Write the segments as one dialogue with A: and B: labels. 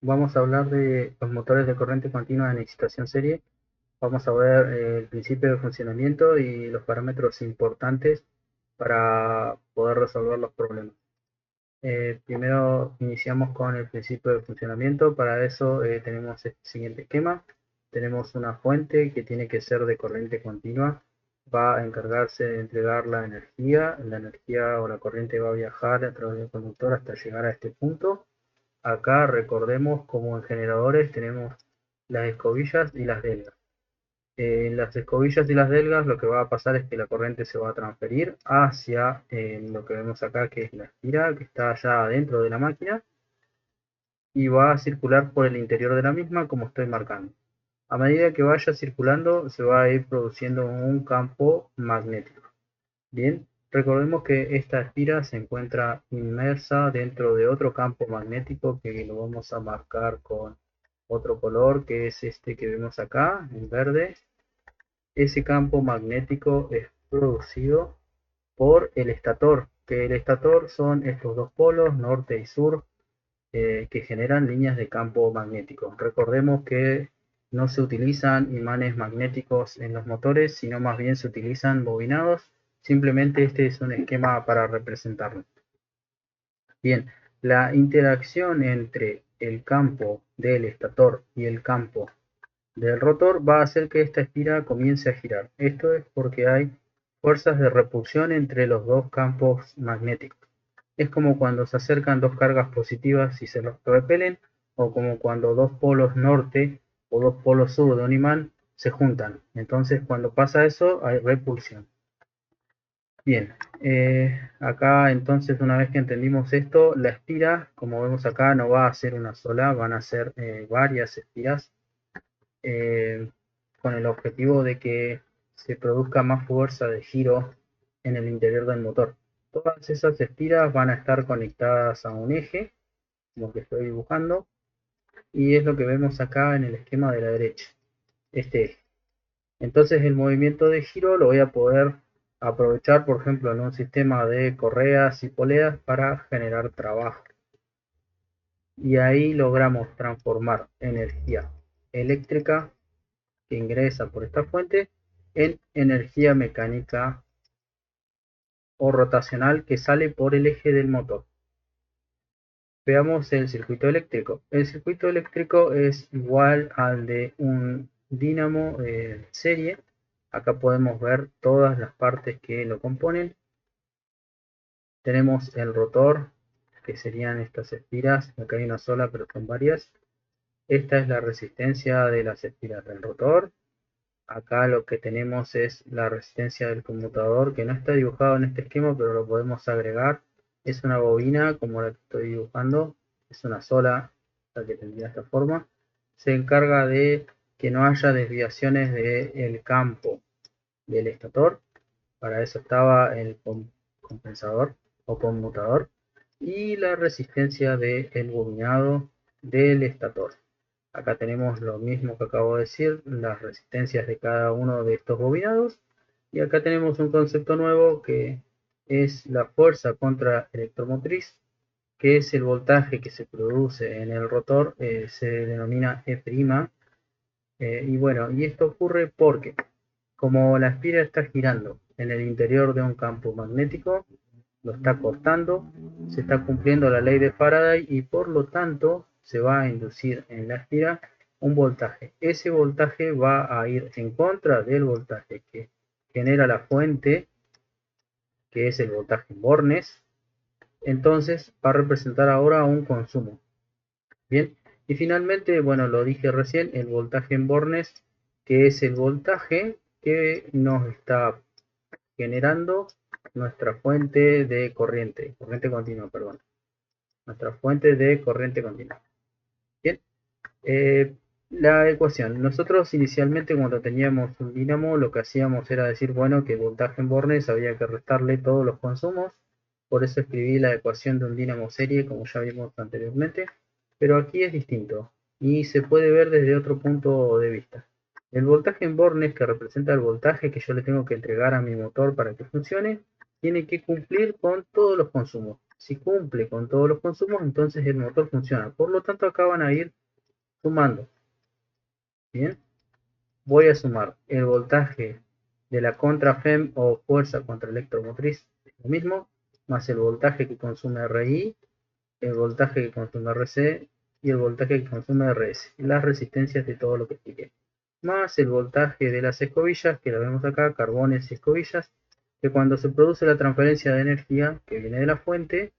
A: vamos a hablar de los motores de corriente continua en excitación serie. Vamos a ver el principio de funcionamiento y los parámetros importantes para poder resolver los problemas. Primero iniciamos con el principio de funcionamiento. Para eso tenemos este siguiente esquema. Tenemos una fuente que tiene que ser de corriente continua. Va a encargarse de entregar la energía. La energía o la corriente va a viajar a través del conductor hasta llegar a este punto. Acá recordemos como en generadores tenemos las escobillas y las delgas. En las escobillas y las delgas lo que va a pasar es que la corriente se va a transferir hacia lo que vemos acá, que es la espiral que está allá adentro de la máquina, y va a circular por el interior de la misma como estoy marcando. A medida que vaya circulando se va a ir produciendo un campo magnético. Bien, recordemos que esta espira se encuentra inmersa dentro de otro campo magnético que lo vamos a marcar con otro color, que es este que vemos acá, en verde. Ese campo magnético es producido por el estator, que el estator son estos dos polos, norte y sur, que generan líneas de campo magnético. Recordemos que no se utilizan imanes magnéticos en los motores, sino más bien se utilizan bobinados. Simplemente este es un esquema para representarlo. Bien, la interacción entre el campo del estator y el campo del rotor va a hacer que esta espira comience a girar. Esto es porque hay fuerzas de repulsión entre los dos campos magnéticos. Es como cuando se acercan dos cargas positivas y se los repelen, o como cuando dos polos norte o dos polos sur de un imán se juntan. Entonces, cuando pasa eso, hay repulsión. Bien, acá entonces una vez que entendimos esto, la espira, como vemos acá, no va a ser una sola, van a ser varias espiras, eh, con el objetivo de que se produzca más fuerza de giro en el interior del motor. Todas esas espiras van a estar conectadas a un eje, como que estoy dibujando, y es lo que vemos acá en el esquema de la derecha, este eje. Entonces el movimiento de giro lo voy a poder aprovechar, por ejemplo, en un sistema de correas y poleas para generar trabajo. Y ahí logramos transformar energía eléctrica que ingresa por esta fuente en energía mecánica o rotacional que sale por el eje del motor. Veamos el circuito eléctrico. El circuito eléctrico es igual al de un dínamo serie. Acá podemos ver todas las partes que lo componen. Tenemos el rotor, que serían estas espiras. Acá hay una sola, pero son varias. Esta es la resistencia de las espiras del rotor. Acá lo que tenemos es la resistencia del conmutador, que no está dibujado en este esquema, pero lo podemos agregar. Es una bobina como la que estoy dibujando, es una sola, la que tendría esta forma. Se encarga de que no haya desviaciones del campo del estator. Para eso estaba el compensador o conmutador. Y la resistencia del bobinado del estator. Acá tenemos lo mismo que acabo de decir, las resistencias de cada uno de estos bobinados. Y acá tenemos un concepto nuevo que es la fuerza contra electromotriz, que es el voltaje que se produce en el rotor, se denomina E'. Y bueno, y esto ocurre porque como la espira está girando en el interior de un campo magnético, lo está cortando, se está cumpliendo la ley de Faraday y por lo tanto se va a inducir en la espira un voltaje. Ese voltaje va a ir en contra del voltaje que genera la fuente, que es el voltaje en bornes. Entonces va a representar ahora un consumo. Bien, y finalmente, bueno, lo dije recién, el voltaje en bornes, que es el voltaje que nos está generando nuestra fuente de corriente continua, perdón. Nuestra fuente de corriente continua. Bien, la ecuación. Nosotros inicialmente cuando teníamos un dínamo lo que hacíamos era decir, bueno, que el voltaje en bornes había que restarle todos los consumos. Por eso escribí la ecuación de un dínamo serie, como ya vimos anteriormente. Pero aquí es distinto y se puede ver desde otro punto de vista. El voltaje en bornes, que representa el voltaje que yo le tengo que entregar a mi motor para que funcione, tiene que cumplir con todos los consumos. Si cumple con todos los consumos, entonces el motor funciona. Por lo tanto, acá van a ir sumando. Bien, voy a sumar el voltaje de la contra FEM o fuerza contra electromotriz, lo mismo, más el voltaje que consume RI, el voltaje que consume RC y el voltaje que consume RS. Las resistencias de todo lo que expliqué. Más el voltaje de las escobillas, que lo vemos acá, carbones y escobillas, que cuando se produce la transferencia de energía que viene de la fuente,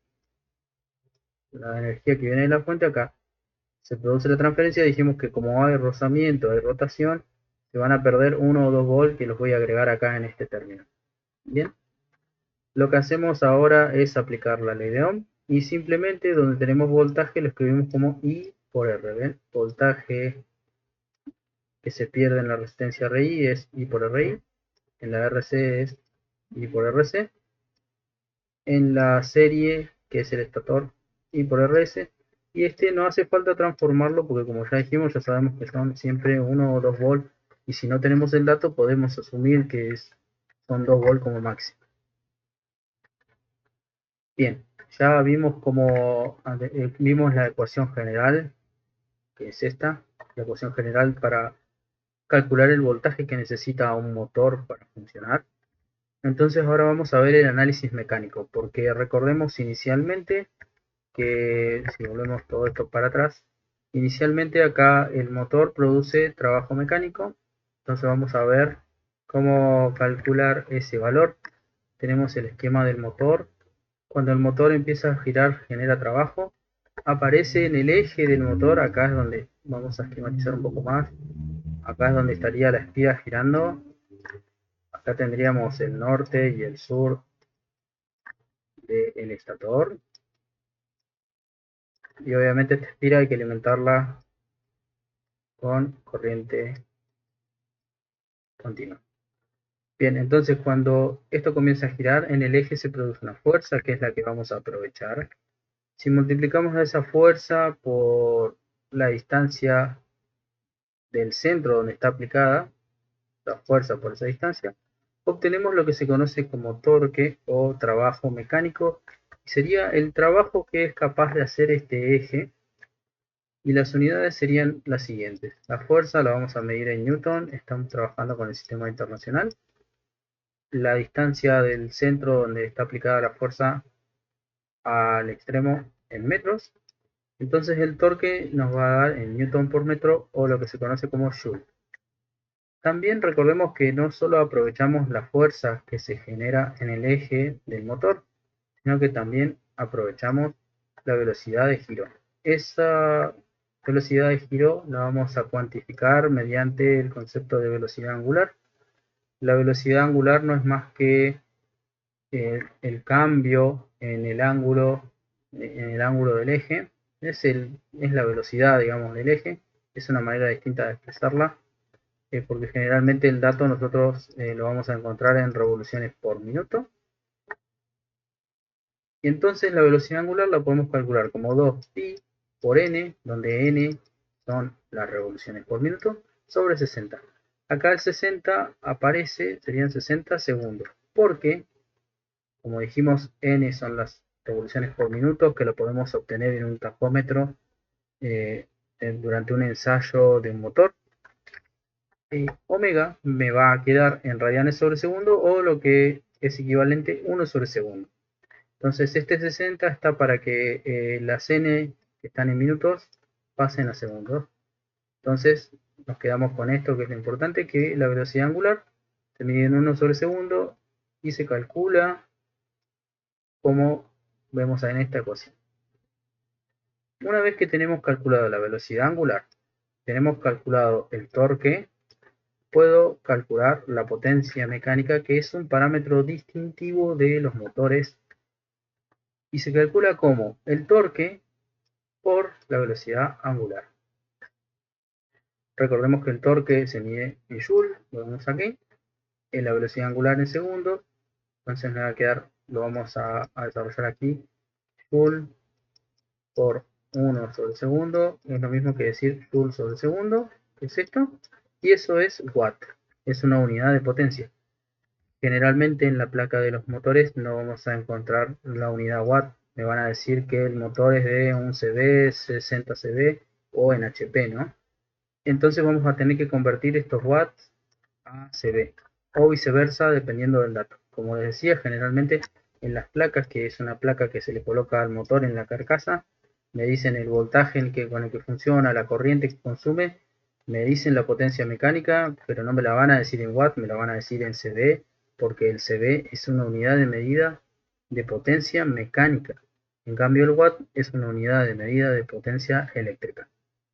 A: acá, se produce la transferencia, dijimos que como hay rozamiento, hay rotación, se van a perder 1 o 2 volts que los voy a agregar acá en este término. Bien, lo que hacemos ahora es aplicar la ley de Ohm y simplemente donde tenemos voltaje lo escribimos como I por R. ¿Ven? Voltaje que se pierde en la resistencia RI es I por RI, en la RC es I por RC, en la serie que es el estator I por RS, y este no hace falta transformarlo porque como ya dijimos, ya sabemos que son siempre 1 o 2 volts, y si no tenemos el dato podemos asumir que son 2 volts como máximo. Bien, ya vimos vimos la ecuación general, que es esta, la ecuación general para calcular el voltaje que necesita un motor para funcionar. Entonces ahora vamos a ver el análisis mecánico, porque recordemos inicialmente que si volvemos todo esto para atrás, inicialmente acá el motor produce trabajo mecánico, entonces vamos a ver cómo calcular ese valor. Tenemos el esquema del motor. Cuando el motor empieza a girar, genera trabajo. Aparece en el eje del motor, acá es donde vamos a esquematizar un poco más. Acá es donde estaría la espía girando. Acá tendríamos el norte y el sur del estator. Y obviamente esta espira hay que alimentarla con corriente continua. Bien, entonces cuando esto comienza a girar, en el eje se produce una fuerza que es la que vamos a aprovechar. Si multiplicamos esa fuerza por la distancia del centro donde está aplicada, la fuerza por esa distancia, obtenemos lo que se conoce como torque o trabajo mecánico, y sería el trabajo que es capaz de hacer este eje, y las unidades serían las siguientes. La fuerza la vamos a medir en Newton, estamos trabajando con el sistema internacional. La distancia del centro donde está aplicada la fuerza al extremo en metros. Entonces el torque nos va a dar en newton por metro, o lo que se conoce como joule. También recordemos que no solo aprovechamos la fuerza que se genera en el eje del motor, sino que también aprovechamos la velocidad de giro. Esa velocidad de giro la vamos a cuantificar mediante el concepto de velocidad angular. La velocidad angular no es más que el cambio en el ángulo del eje. Es la velocidad, digamos, del eje. Es una manera distinta de expresarla, porque generalmente el dato nosotros lo vamos a encontrar en revoluciones por minuto. Y entonces la velocidad angular la podemos calcular como 2pi por n, donde n son las revoluciones por minuto, sobre 60. Acá el 60 aparece, serían 60 segundos, porque, como dijimos, n son las revoluciones por minuto, que lo podemos obtener en un tajómetro durante un ensayo de un motor. Omega me va a quedar en radianes sobre segundo, o lo que es equivalente 1 sobre segundo. Entonces este 60 está para que las n que están en minutos pasen a segundos. Entonces nos quedamos con esto, que es lo importante, que la velocidad angular se mide en 1 sobre segundo y se calcula como vemos en esta ecuación. Una vez que tenemos calculado la velocidad angular, tenemos calculado el torque, puedo calcular la potencia mecánica, que es un parámetro distintivo de los motores, y se calcula como el torque por la velocidad angular. Recordemos que el torque se mide en joule, lo vemos aquí, en la velocidad angular en segundos, entonces me va a quedar, lo vamos a desarrollar aquí, joule por 1 sobre segundo, es lo mismo que decir joule sobre segundo, que es esto, y eso es watt, es una unidad de potencia. Generalmente en la placa de los motores no vamos a encontrar la unidad watt, me van a decir que el motor es de un CV, 60 CV o en HP, ¿no? Entonces vamos a tener que convertir estos watts a CV o viceversa dependiendo del dato. Como les decía, generalmente en las placas, que es una placa que se le coloca al motor en la carcasa, me dicen el voltaje con el que funciona, la corriente que consume, me dicen la potencia mecánica, pero no me la van a decir en watt, me la van a decir en CV, porque el CV es una unidad de medida de potencia mecánica. En cambio el watt es una unidad de medida de potencia eléctrica.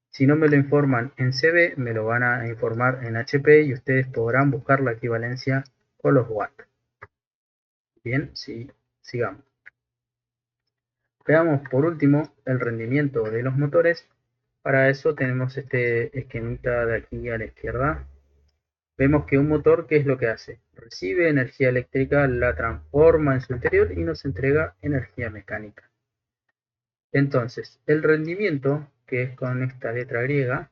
A: Si no me lo informan en CB, me lo van a informar en HP y ustedes podrán buscar la equivalencia con los watts. Bien, sí, sigamos. Veamos por último el rendimiento de los motores. Para eso tenemos este esquemita de aquí a la izquierda. Vemos que un motor, ¿qué es lo que hace? Recibe energía eléctrica, la transforma en su interior y nos entrega energía mecánica. Entonces, el rendimiento, que es con esta letra griega,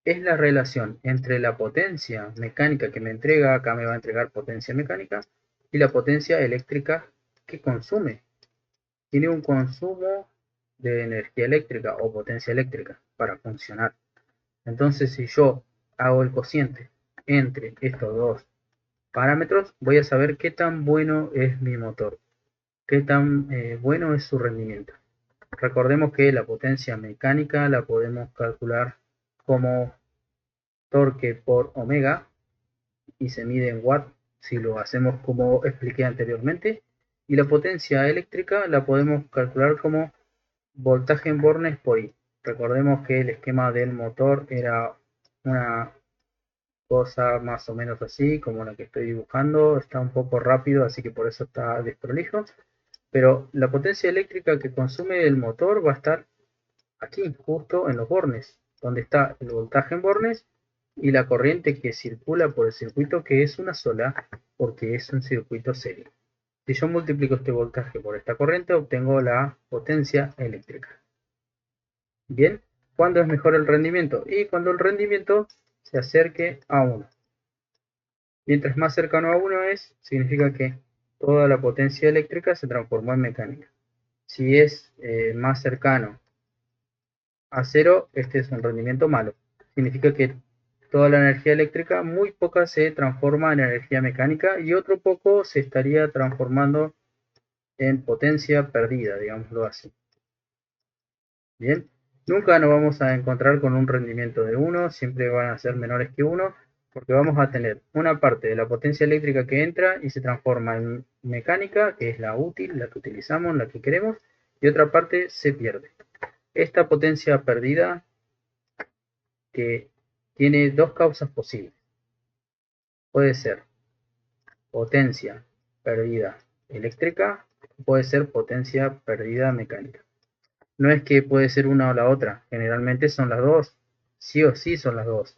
A: es la relación entre la potencia mecánica que me entrega, acá me va a entregar potencia mecánica, y la potencia eléctrica que consume. Tiene un consumo de energía eléctrica o potencia eléctrica para funcionar. Entonces, si yo hago el cociente entre estos dos parámetros, voy a saber qué tan bueno es mi motor, qué tan bueno es su rendimiento. Recordemos que la potencia mecánica la podemos calcular como torque por omega y se mide en watt si lo hacemos como expliqué anteriormente, y la potencia eléctrica la podemos calcular como voltaje en bornes por I. Recordemos que el esquema del motor era una cosa más o menos así como la que estoy dibujando. Está un poco rápido, así que por eso está desprolijo, pero la potencia eléctrica que consume el motor va a estar aquí, justo en los bornes, donde está el voltaje en bornes y la corriente que circula por el circuito, que es una sola, porque es un circuito serie. Si yo multiplico este voltaje por esta corriente, obtengo la potencia eléctrica. Bien, ¿cuándo es mejor el rendimiento? Y cuando el rendimiento se acerque a 1. Mientras más cercano a 1 es, significa que toda la potencia eléctrica se transformó en mecánica. Si es más cercano a 0, este es un rendimiento malo. Significa que toda la energía eléctrica, muy poca se transforma en energía mecánica y otro poco se estaría transformando en potencia perdida, digámoslo así. Bien, nunca nos vamos a encontrar con un rendimiento de 1, siempre van a ser menores que 1, porque vamos a tener una parte de la potencia eléctrica que entra y se transforma en mecánica, que es la útil, la que utilizamos, la que queremos, y otra parte se pierde. Esta potencia perdida que tiene dos causas posibles. Puede ser potencia perdida eléctrica, puede ser potencia perdida mecánica. No es que puede ser una o la otra, generalmente son las dos, sí o sí son las dos.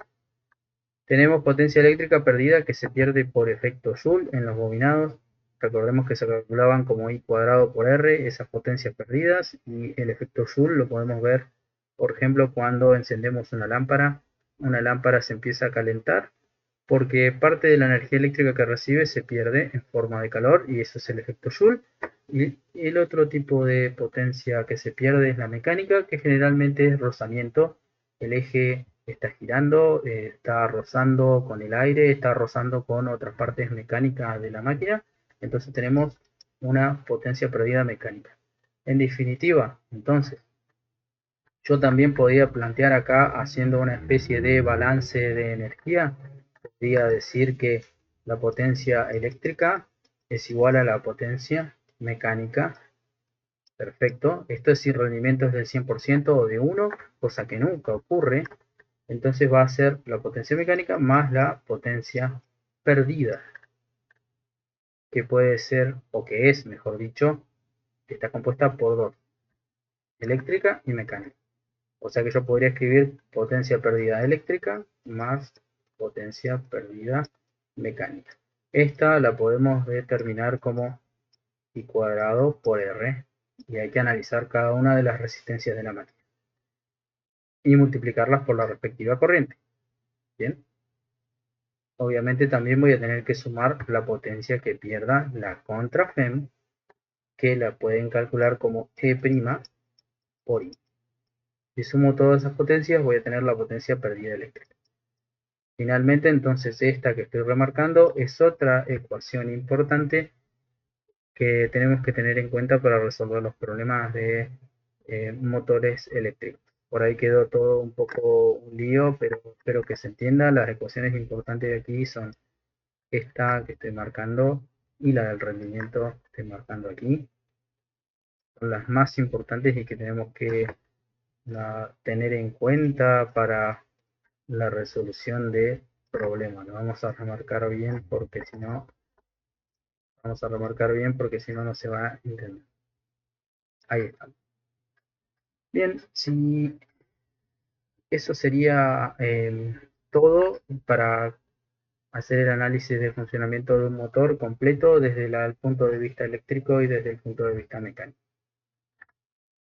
A: Tenemos potencia eléctrica perdida que se pierde por efecto Joule en los bobinados. Recordemos que se calculaban como I cuadrado por R esas potencias perdidas, y el efecto Joule lo podemos ver, por ejemplo, cuando encendemos una lámpara se empieza a calentar porque parte de la energía eléctrica que recibe se pierde en forma de calor y eso es el efecto Joule. Y el otro tipo de potencia que se pierde es la mecánica, que generalmente es rozamiento. El eje está girando, está rozando con el aire, está rozando con otras partes mecánicas de la máquina, entonces tenemos una potencia perdida mecánica. En definitiva, entonces, yo también podría plantear acá, haciendo una especie de balance de energía, podría decir que la potencia eléctrica es igual a la potencia mecánica. Perfecto. Esto es si rendimiento es del 100% o de 1, cosa que nunca ocurre. Entonces va a ser la potencia mecánica más la potencia perdida, que puede ser, o que es, mejor dicho, que está compuesta por dos, eléctrica y mecánica. O sea que yo podría escribir potencia perdida eléctrica más potencia perdida mecánica. Esta la podemos determinar como I cuadrado por R, y hay que analizar cada una de las resistencias de la máquina y multiplicarlas por la respectiva corriente. Bien, obviamente también voy a tener que sumar la potencia que pierda la contrafem que la pueden calcular como E' por I. Si sumo todas esas potencias, voy a tener la potencia perdida eléctrica. Finalmente, entonces, esta que estoy remarcando es otra ecuación importante que tenemos que tener en cuenta para resolver los problemas de motores eléctricos. Por ahí quedó todo un poco un lío, pero espero que se entienda. Las ecuaciones importantes de aquí son esta que estoy marcando y la del rendimiento que estoy marcando aquí. Son las más importantes y que tenemos que tener en cuenta para la resolución de problemas. Lo vamos a remarcar bien porque si no, no se va a entender. Ahí está. Bien, si eso sería todo para hacer el análisis de funcionamiento de un motor completo desde el punto de vista eléctrico y desde el punto de vista mecánico.